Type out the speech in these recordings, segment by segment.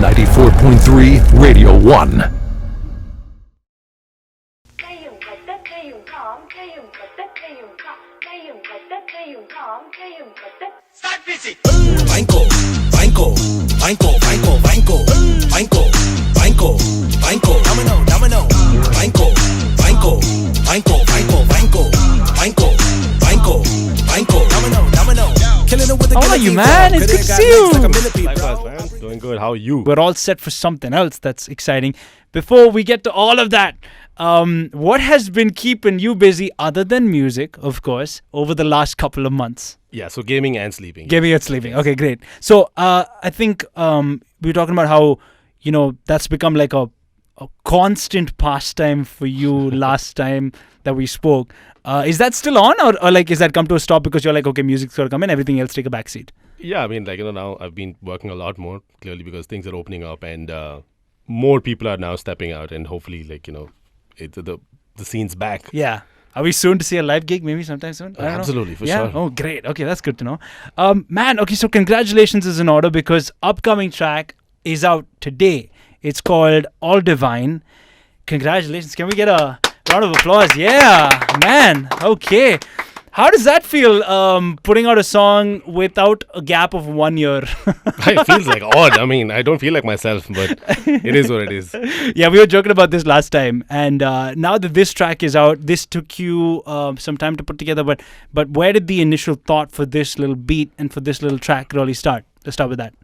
94.3 Radio 1. Start music. Banco, banco, banco, banco, banco, banco, banco, banco, domino, domino, banco, banco, banco, banco, banco, banco, banco, banco, domino, domino. How are you, man? It's good to see you. Likewise, man. Doing good. How are you? We're all set for something else that's exciting. Before we get to all of that, what has been keeping you busy other than music, of course, over the last couple of months? Yeah, so gaming and sleeping. Gaming and sleeping. Okay, great. So I think we were talking about how, that's become like a constant pastime for you last time that we spoke. Is that still on or like is that come to a stop because you're like, okay, music's got to come in, everything else take a backseat? Yeah, I mean, now I've been working a lot more, clearly, because things are opening up and more people are now stepping out and hopefully, the scene's back. Yeah. Are we soon to see a live gig maybe sometime soon? I don't know. Absolutely, for Yeah? sure. Oh, great. Okay, that's good to know. Man, okay, so congratulations is in order because upcoming track is out today. It's called All Divine. Congratulations. Can we get a round of applause? Yeah, man. Okay. How does that feel, putting out a song without a gap of 1 year? It feels like odd. I mean, I don't feel like myself, but it is what it is. Yeah, we were joking about this last time. And now that this track is out, this took you some time to put together. But where did the initial thought for this little beat and for this little track really start? Let's start with that.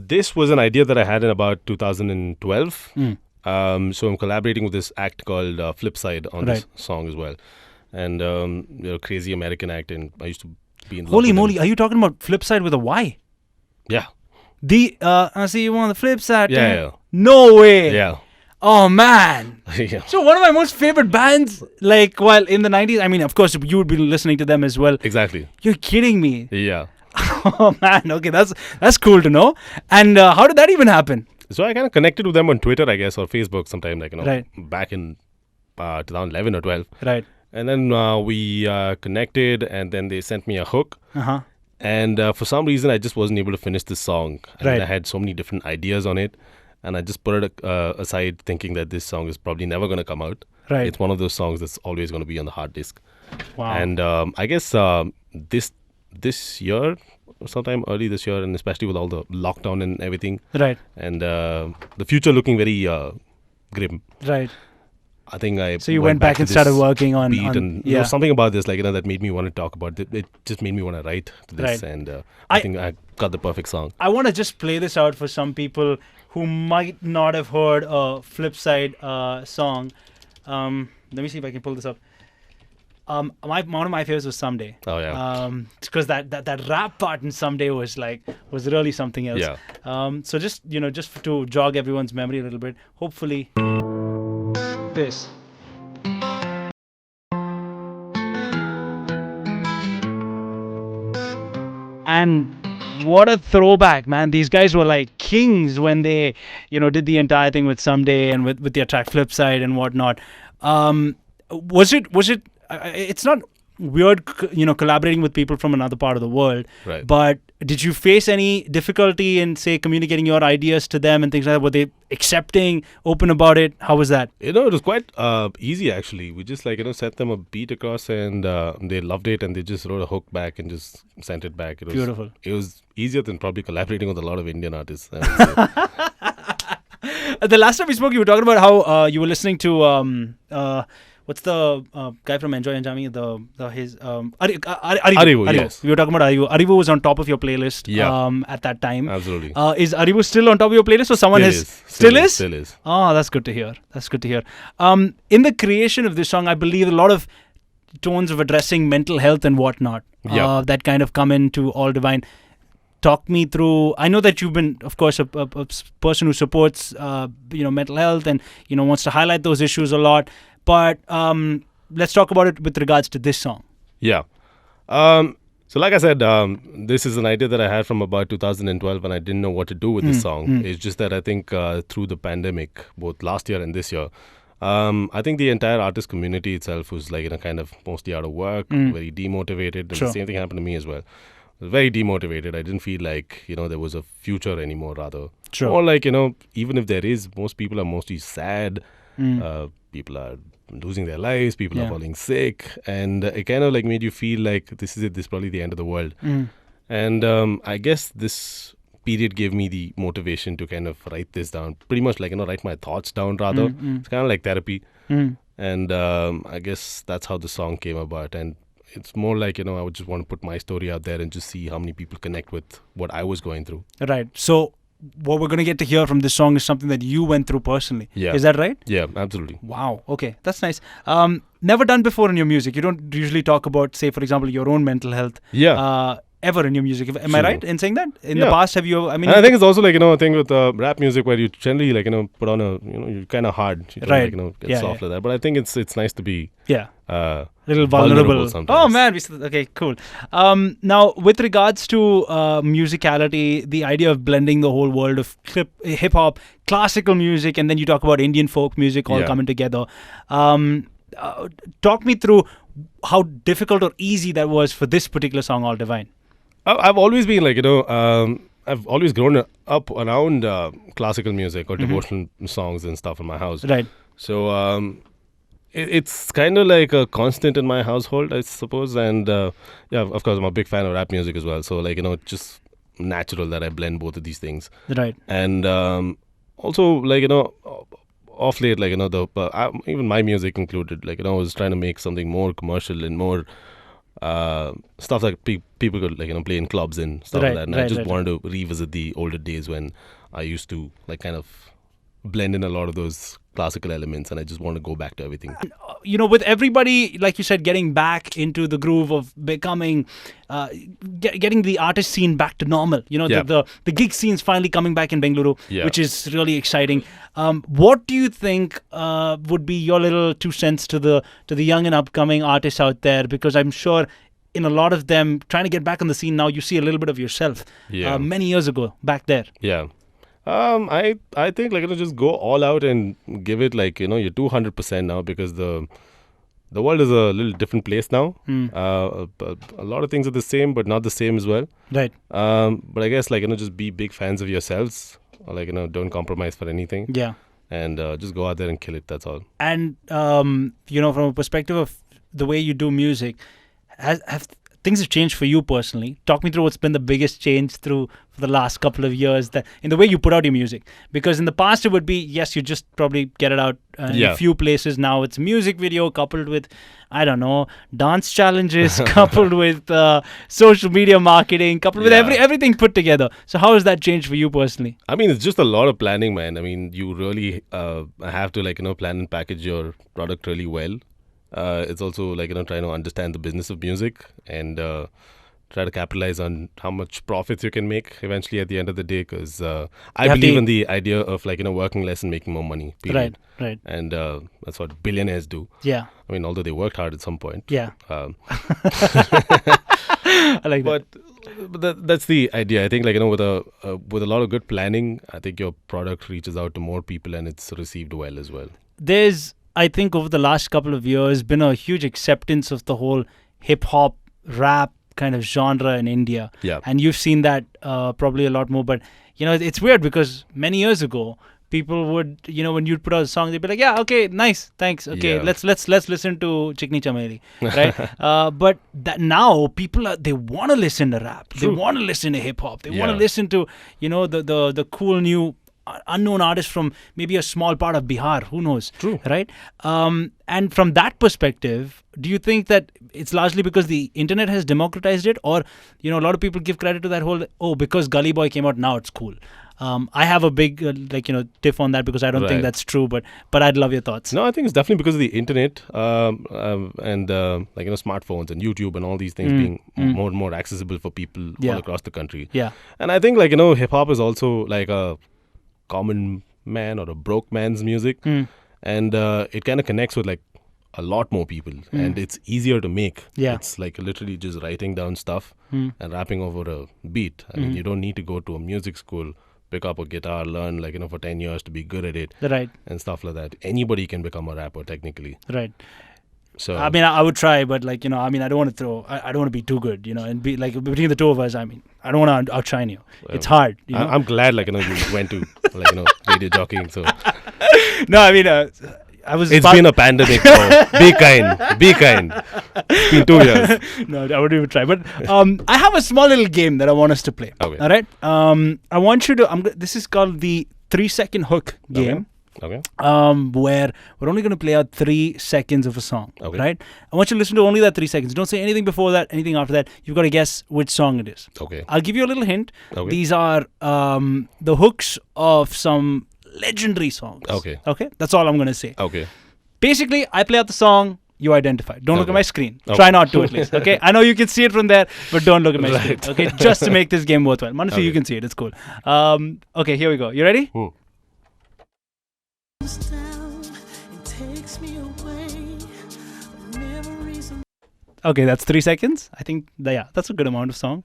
This was an idea that I had in about 2012. So I'm collaborating with this act called Flipside on this song as well. And they're a crazy American act, and I used to be in love Holy with moly, them. are you talking about Flipside with a Y? Yeah. I see you on the flip side. Yeah. No way. Yeah. Oh, man. Yeah. So one of my most favorite bands, while in the 90s, I mean, of course, you would be listening to them as well. Exactly. You're kidding me. Yeah. Oh, man. Okay, that's cool to know. And how did that even happen? So I kind of connected with them on Twitter, I guess, or Facebook sometime, Right. back in 2011 or 12. Right. And then we connected, and then they sent me a hook. Uh-huh. And for some reason, I just wasn't able to finish this song. And Right. I had so many different ideas on it. And I just put it aside thinking that this song is probably never going to come out. Right. It's one of those songs that's always going to be on the hard disk. Wow. And I guess this year, sometime early this year, and especially with all the lockdown and everything, Right. and the future looking very grim. Right. I think I So you went back to and this started working on beat, and there yeah. was something about this, that made me want to talk about it. It just made me want to write to this, Right. and I think I got the perfect song. I want to just play this out for some people who might not have heard a Flipside song. Let me see if I can pull this up. One of my favorites was Someday. Oh yeah, Because that rap part in Someday was really something else. Yeah. So just to jog everyone's memory a little bit, hopefully this. And what a throwback, man. These guys were like kings when they, did the entire thing with Someday and with their track Flipside and whatnot. Was it, it's not weird, collaborating with people from another part of the world. Right. But did you face any difficulty in, say, communicating your ideas to them and things like that? Were they accepting, open about it? How was that? it was quite easy actually. We just sent them a beat across, and they loved it, and they just wrote a hook back and just sent it back. It was Beautiful. It was easier than probably collaborating with a lot of Indian artists, I would say. The last time we spoke, you were talking about how you were listening to what's the guy from Enjoy Anjami? Arivu. Yes. We were talking about Arivu. Arivu was on top of your playlist Yeah. At that time. Absolutely. Is Arivu still on top of your playlist, or someone has Still is? Still is. Oh, that's good to hear. In the creation of this song, I believe a lot of tones of addressing mental health and whatnot that kind of come into All Divine. Talk me through. I know that you've been, of course, a person who supports, mental health and wants to highlight those issues a lot. But let's talk about it with regards to this song. Yeah. So like I said, this is an idea that I had from about 2012, and I didn't know what to do with this song. It's just that I think through the pandemic, both last year and this year, I think the entire artist community itself was kind of mostly out of work, very demotivated, and Sure. the same thing happened to me as well. very demotivated. I didn't feel like, there was a future anymore, rather. Sure. Or like, even if there is, most people are mostly sad. People are losing their lives. People are falling sick. And it kind of like made you feel like this is it. This is probably the end of the world. And I guess this period gave me the motivation to kind of write this down. Pretty much like, write my thoughts down, rather. It's kind of like therapy. And I guess that's how the song came about. And it's more like, I would just want to put my story out there and just see how many people connect with what I was going through. Right. So what we're going to get to hear from this song is something that you went through personally. Yeah. Is that right? Yeah, absolutely. Wow. Okay. That's nice. Never done before in your music. You don't usually talk about, say, for example, your own mental health. Yeah. Ever in your music. Am I right in saying that? In the Yeah. past, have you... And I think it's also like, a thing with rap music where you generally like, put on a, you're kind of hard. You don't Right. like, get soft like that. But I think it's nice to be a little vulnerable. sometimes. Oh, man. Okay, cool. Now, with regards to musicality, the idea of blending the whole world of hip-hop, classical music, and then you talk about Indian folk music all coming together. Talk me through how difficult or easy that was for this particular song, All Divine. I've always been like, I've always grown up around classical music or devotional songs and stuff in my house. Right. So it's kind of like a constant in my household, I suppose. And of course, I'm a big fan of rap music as well. So like, just natural that I blend both of these things. Right. And also like, off late, like, even my music included, like, I was trying to make something more commercial and more stuff that people could like, play in clubs and stuff like that. And I just wanted to revisit the older days when I used to like kind of blend in a lot of those classical elements, and I just want to go back to everything. With everybody, like you said, getting back into the groove of becoming, getting the artist scene back to normal. The gig scene's finally coming back in Bengaluru, which is really exciting. What do you think would be your little 2 cents to the young and upcoming artists out there? Because I'm sure in a lot of them trying to get back on the scene now, you see a little bit of yourself many years ago back there. Yeah. I think like, just go all out and give it like, you're 200% now, because the world is a little different place now. A lot of things are the same, but not the same as well. Right. But I guess like, just be big fans of yourselves, or like, don't compromise for anything. Yeah. And just go out there and kill it. That's all. And, from a perspective of the way you do music, have things have changed for you personally? Talk me through what's been the biggest change for the last couple of years that in the way you put out your music. Because in the past it would be, yes, you just probably get it out in a few places. Now it's music video coupled with, I don't know, dance challenges, coupled with social media marketing, coupled with everything put together. So how has that changed for you personally? I mean, it's just a lot of planning, man. I mean, you really have to like, plan and package your product really well. It's also like, trying to understand the business of music and try to capitalize on how much profits you can make eventually at the end of the day, because I believe in the idea of like, working less and making more money, period. Right. And that's what billionaires do. Yeah. I mean, although they worked hard at some point. Yeah. I like that. But that's the idea. I think like, with a lot of good planning, I think your product reaches out to more people and it's received well as well. There's, I think over the last couple of years, been a huge acceptance of the whole hip-hop, rap kind of genre in India. Yeah. And you've seen that probably a lot more. But, it's weird because many years ago, people would, when you'd put out a song, they'd be like, yeah, okay, nice, thanks. Okay, let's listen to Chikni Chameli, right? But that now people they want to listen to rap. True. They want to listen to hip-hop. They want to listen to, the cool new unknown artist from maybe a small part of Bihar, who knows. True. Right? And from that perspective, do you think that it's largely because the internet has democratized it, or a lot of people give credit to that whole because Gully Boy came out, now it's cool? I have a big tiff on that because I don't think that's true, but I'd love your thoughts. No, I think it's definitely because of the internet and smartphones and YouTube and all these things being more and more accessible for people all across the country. Yeah. And I think hip hop is also like a common man or a broke man's music, and it kind of connects with like a lot more people, and it's easier to make. It's like literally just writing down stuff and rapping over a beat. I mean, you don't need to go to a music school, pick up a guitar, learn for 10 years to be good at it, right, and stuff like that. Anybody can become a rapper technically. Right. So I mean, I would try, but like, I mean, I don't want to throw. I don't want to be too good, and be like between the two of us. I mean, I don't want to outshine you. It's hard. I'm glad, like, you went to, like, radio jockeying. So No, I mean, I was. it's been a pandemic. Bro. Be kind. Be kind. It's been 2 years. No, I wouldn't even try. But I have a small little game that I want us to play. Okay. All right. I want you to. This is called the 3-second hook game. Okay. Where we're only going to play out 3 seconds of a song. Okay. Right. I want you to listen to only that 3 seconds. Don't say anything before that, anything after that. You've got to guess which song it is. Okay. I'll give you a little hint. Okay. These are the hooks of some legendary songs. Okay. Okay. That's all I'm going to say. Okay. Basically, I play out the song. You identify. Don't look at Okay. my screen. Okay. Try not to, at least. Okay. I know you can see it from there, but don't look at my Right. screen. Okay. Just to make this game worthwhile. Manasi, Okay. you can see it. It's cool. Okay. Here we go. You ready? Okay, that's 3 seconds. I think, that's a good amount of song.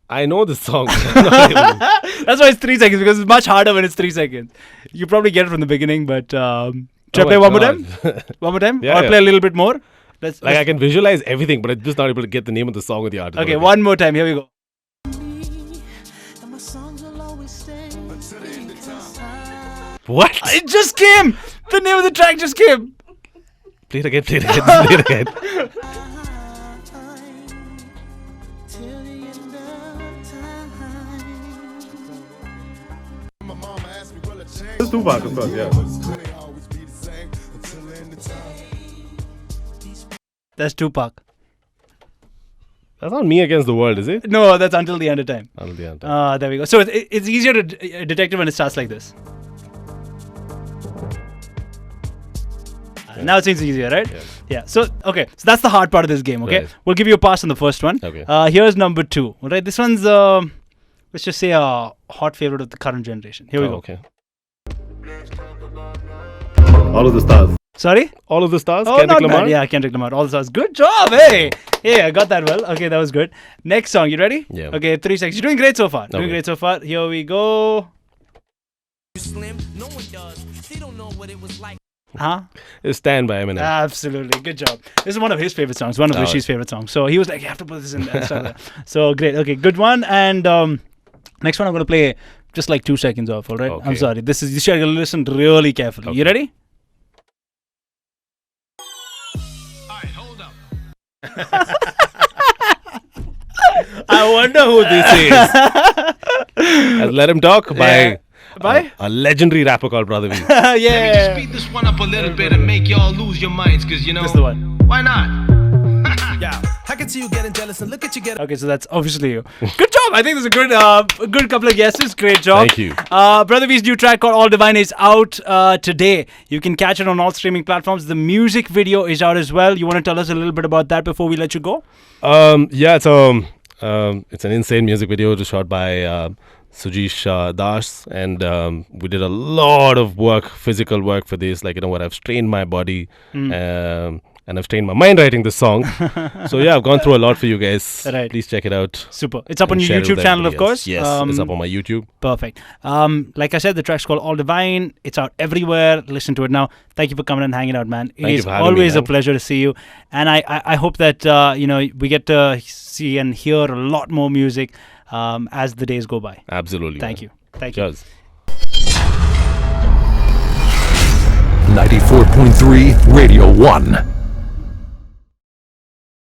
I know this song. That's why it's 3 seconds, because it's much harder when it's 3 seconds. You probably get it from the beginning, but should I play one more time? One more time? Yeah, or yeah. play a little bit more? Let's Like, I can visualize everything, but I'm just not able to get the name of the song or the artist. Okay, one more time. Here we go. What? It just came! The name of the track just came! Play it again. Play it again. Play it again. It's Tupac, of course, yeah. That's Tupac. That's not Me Against the World, is it? No, that's Until the End of Time. Until the End. There we go. So it's easier to detect it when it starts like this. Now it seems easier, right? Yeah. So, okay. So that's the hard part of this game, okay? Right. We'll give you a pass on the first one. Okay. Here's number 2. All right. This one's, let's just say a hot favorite of the current generation. Here we go. Okay. All of the Stars. Sorry? All of the Stars? Oh, Kendrick not Lamar? bad. Yeah, Kendrick Lamar. All the stars. Good job. Hey. Yeah, I got that well. Okay, that was good. Next song. You ready? Yeah. Okay, 3 seconds. You're doing great so far. Doing Okay. great so far. Here we go. Slim, no one does. They don't know what it was like. Huh? It's Stand by Eminem. Absolutely. Good job. This is one of his favorite songs. One of Rishi's favorite songs. So he was like, you have to put this in and stuff like that. So great. Okay, good one. And next one I'm going to play just like 2 seconds off, all right? Okay. I'm sorry. You should listen really carefully. Okay. You ready? Alright, hold up. I wonder who this is. Let Him Talk by By? a legendary rapper called Brodha V. Yeah. Speed this one up a little bit and make y'all lose your minds, cause That's the one. why not? Yeah, I can see you getting jealous and look at you get. Okay, so that's obviously you. Good job. I think there's a good couple of guesses. Great job. Thank you. Brodha V's new track called All Divine is out today. You can catch it on all streaming platforms. The music video is out as well. You want to tell us a little bit about that before we let you go? Yeah, it's an insane music video. It was shot by Sujesh Das, and we did a lot of work, physical work for this. Like, I've strained my body, and I've strained my mind writing this song. So yeah, I've gone through a lot for you guys. Right. Please check it out. Super. It's up on And your share it YouTube with channel, of everybody course. else. Yes, it's up on my YouTube. Perfect. Like I said, the track's called All Divine. It's out everywhere. Listen to it now. Thank you for coming and hanging out, man. It Thank you is for having me, always a man. pleasure to see you. And I hope that we get to see and hear a lot more music as the days go by. Absolutely. Thank man. you. Thank you. Cheers. 94.3 Radio 1.